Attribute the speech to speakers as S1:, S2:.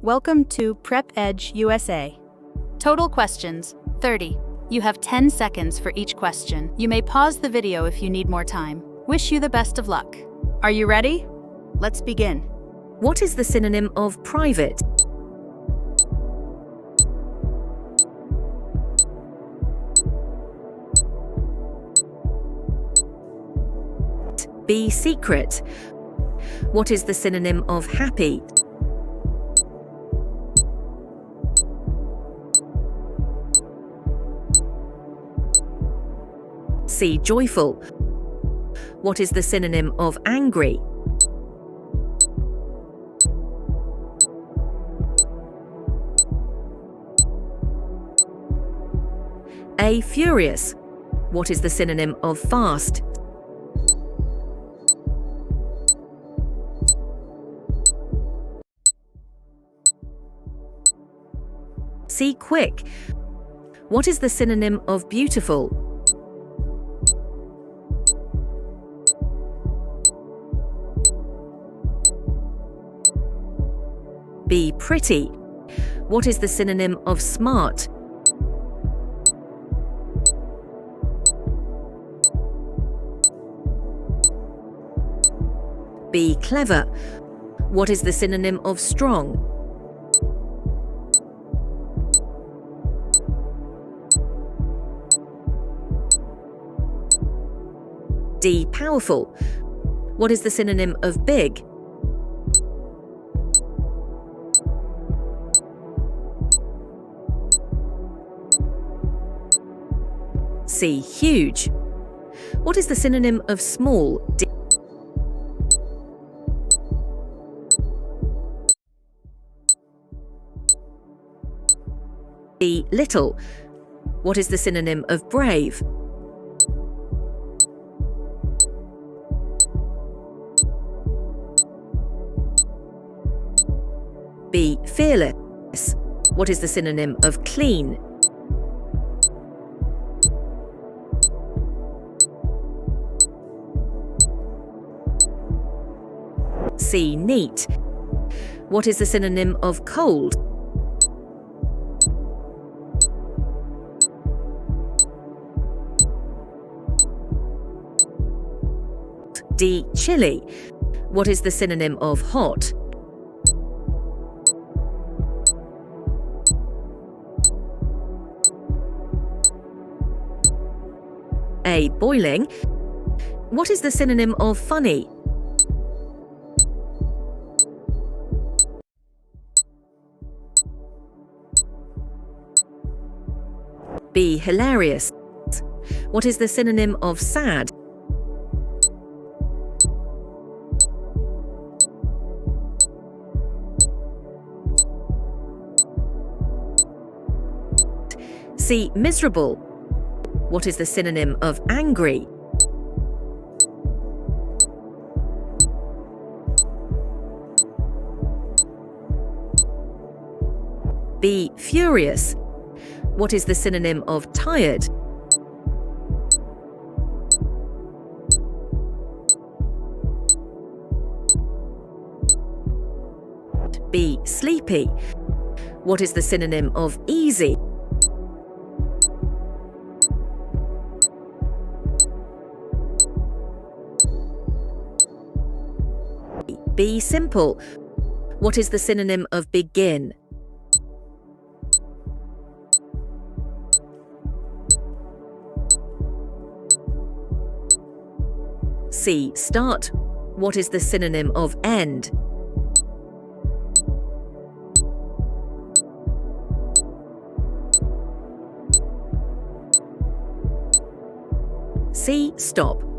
S1: Welcome to Prep Edge USA. Total questions, 30. You have 10 seconds for each question. You may pause the video if you need more time. Wish you the best of luck. Are you ready? Let's begin.
S2: What is the synonym of private? B. Secret. What is the synonym of happy? C. Joyful. What is the synonym of angry? A. Furious. What is the synonym of fast? C. Quick. What is the synonym of beautiful? B. Pretty. What is the synonym of smart? B. Clever. What is the synonym of strong? D. Powerful. What is the synonym of big? C. Huge. What is the synonym of small? D. Little. What is the synonym of brave? B. Fearless. What is the synonym of clean? C. Neat. What is the synonym of cold? D. Chilly. What is the synonym of hot? A. Boiling. What is the synonym of funny? B. Hilarious. What is the synonym of sad? C. Miserable. What is the synonym of angry? B. Furious. What is the synonym of tired? B. Sleepy. What is the synonym of easy? B. Simple. What is the synonym of begin? C. Start. What is the synonym of end? C. Stop.